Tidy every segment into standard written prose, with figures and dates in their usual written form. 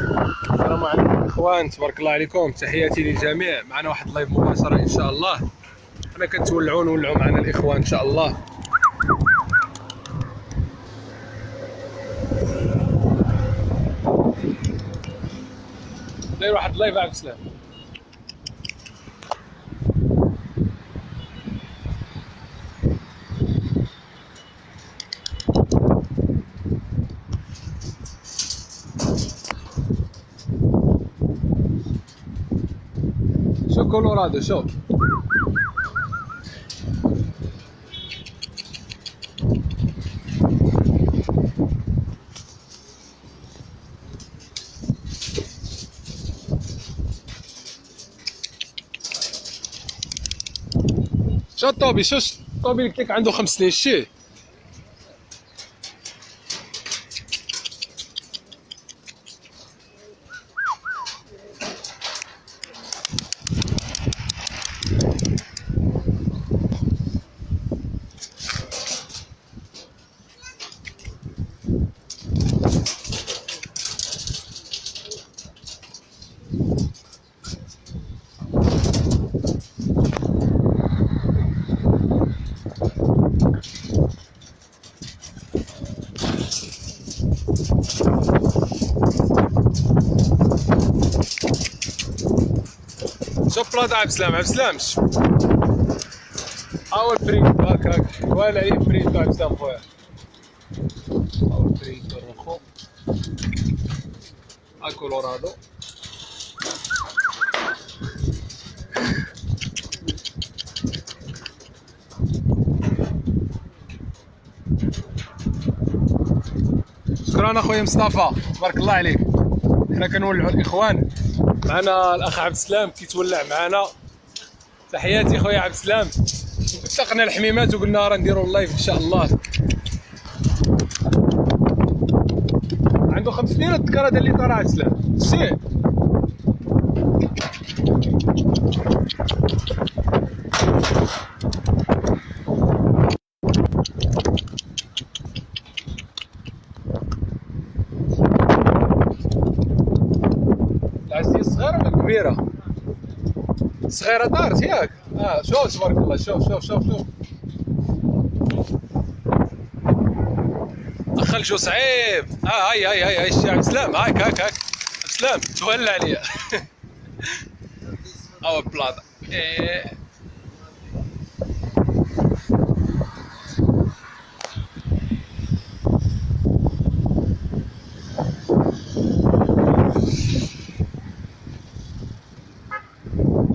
السلام عليكم اخوان، تبارك الله عليكم، تحياتي للجميع. معنا واحد اللايف مباشره ان شاء الله. حنا كنتولعوا معنا الاخوان ان شاء الله. داير واحد اللايف عبد السلام. شوف كولورادو، شوف شو الطوبي، شو الطوبي اللي قلت لك عنده 5 سنين شتيه. شوف بلاطة عبد السلام، عبد السلام شوف هاو البريد، هاك ولا عليه بريد عبد السلام خويا. هاو البريد روخو، ها كولورادو. شكرا اخويا مصطفى، تبارك الله عليك. حنا كنولعوا الاخوان. معنا الاخ عبد السلام كيتولع معنا. تحياتي خويا عبد السلام. اتفقنا الحميمات وقلنا راه نديروا اللايف ان شاء الله. عنده 5 سنين الذكر هذا اللي طلع عبد السلام شتيه. العزيز صغيره ولا كبيره؟ صغيره دارت ياك. شوف تبارك الله، شوف شوف شوف شوف دخل شو صعيب. هاي الشي عبد السلام، هاك عبد السلام تولى عليا. هاو بلاطة.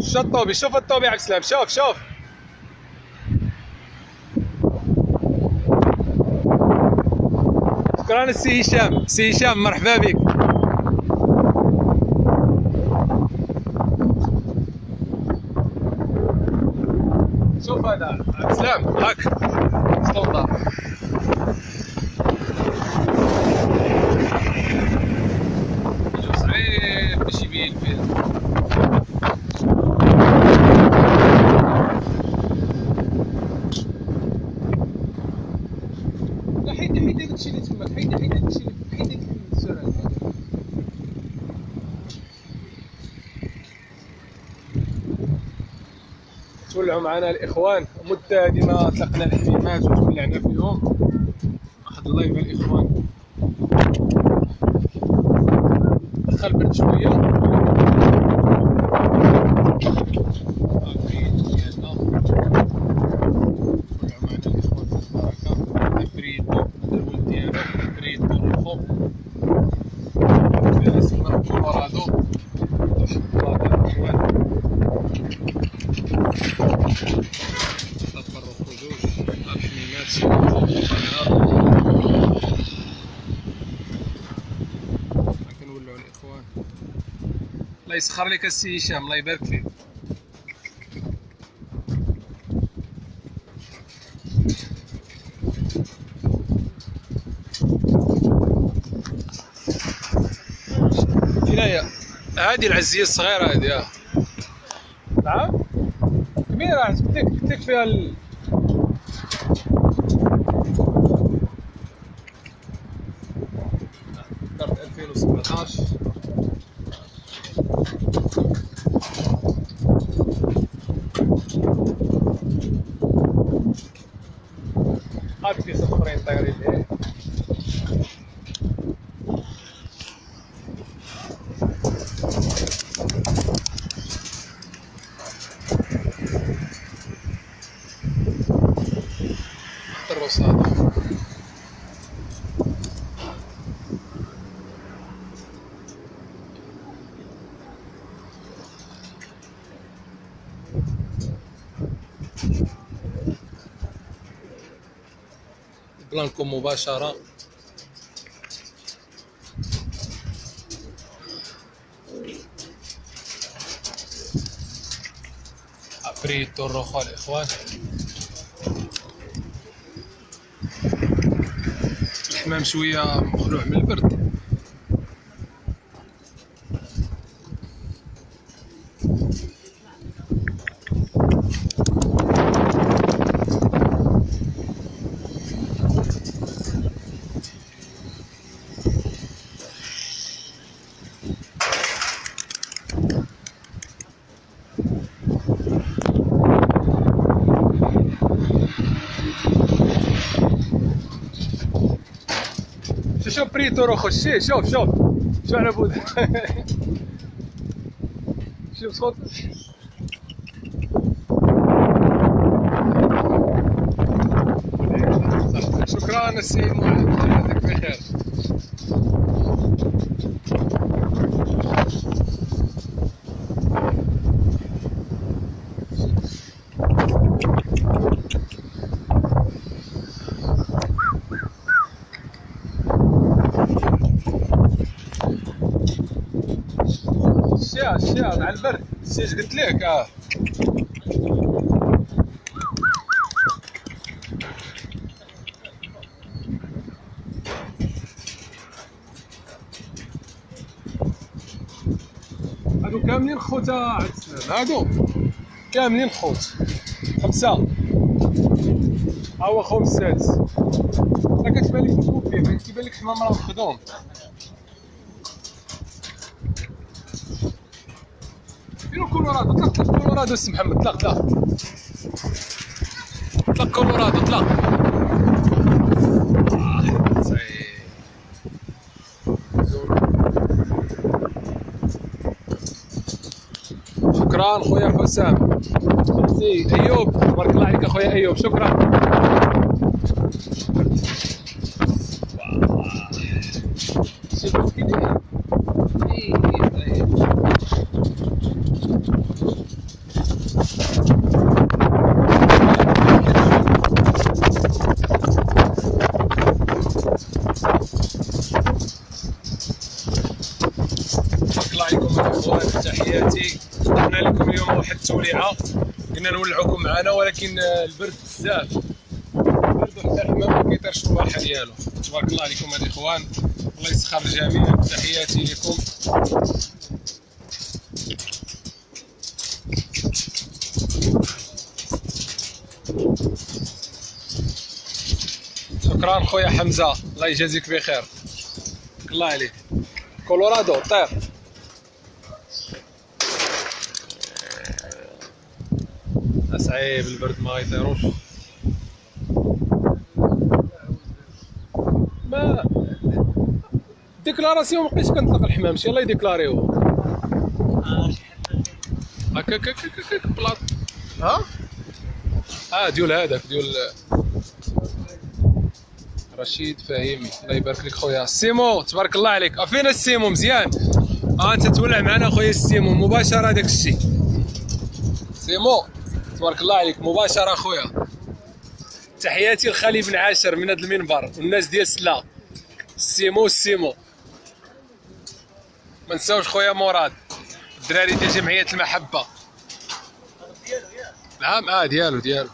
شو الطوبي، شوف الطوبي عبد السلام، شوف شكرا السي هشام، سي هشام مرحبا بك. شوف هذا عبد السلام هاك سلطة. جو صعيب باش يبين فيه. حيد داكشي اللي تماك، حيد داكشي، حيد السرعة. تولعوا معنا الاخوان. مدة هادي ما طلقنا الحميمات وتولعنا فيهم. واحد اللايف الاخوان. دخل برد شوية. كنولعوا الاخوان. الله يسخر لك السي هشام، الله يبارك فيك. فينايا هادي العزية الصغيرة هادي. نعم كبيرة، قلت لك فيها كارت 2017. بلانكو مباشرة. ابريتو الروخو الاخوان، الحمام شوية مخلوع من البرد. شوف بريتو روخو، شوف شوف على بود. شوف صوت. شكرا السيد معاذ، يعطيك بخير. الشياط على البرد، اش قلت لك؟ هادو كاملين خوت عبد السلام، هادو كاملين خوت 5. ها هو خوهم السادس. راه كتبان لك الكوبي، كيبان لك حمام راه مخدوم. فين كولورادو؟ طلق كولورادو السي محمد، طلق كولورادو، طلق. شكرا خويا حسام. سي ايوب، تبارك الله عليك اخويا ايوب، شكرا. تحياتي. قلنا لكم اليوم واحد التوليعه، قلنا نولعوكم معنا، ولكن البرد بزاف، البرد وحتى الحمام ما كيطيرش الباحه ديالو. تبارك الله عليكم الاخوان، الله يسخر الجميع. تحياتي لكم. شكرا خويا حمزه، الله يجازيك بخير. تبارك الله عليك. كولورادو طير. صعيب البرد ما يطيروش. ما ديكلاراسيون مابقيتش كنطلق الحمام، شي الله يديكلاريوه هكاك بلاط. ديال هذاك ديال رشيد فهيمي، الله يبارك لك خويا السيمو، تبارك الله عليك. فين السيمو؟ مزيان. انت تولع معنا خويا السيمو مباشره. داك الشيء سيمو تبارك الله عليك مباشره خويا. تحياتي لخالي بن عاشر من هذا المنبر والناس ديال سلا. السيمو ما نساوش خويا مراد، الدراري ديال جمعيه المحبه. نعم ديالو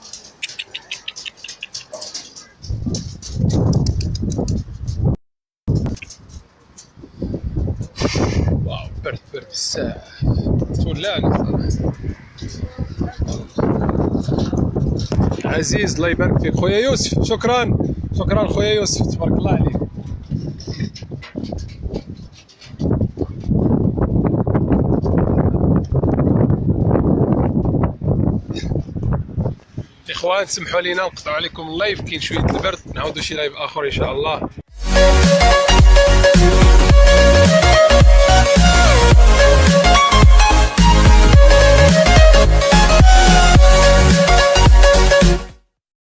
واو برد بزاف، تولعنا عزيز. الله يبارك فيك خويا يوسف، شكرا خويا يوسف، تبارك الله عليك. اخوان سمحوا لينا نقطعوا عليكم اللايف، كاين شويه البرد، نعاودوا شي لايف اخر ان شاء الله.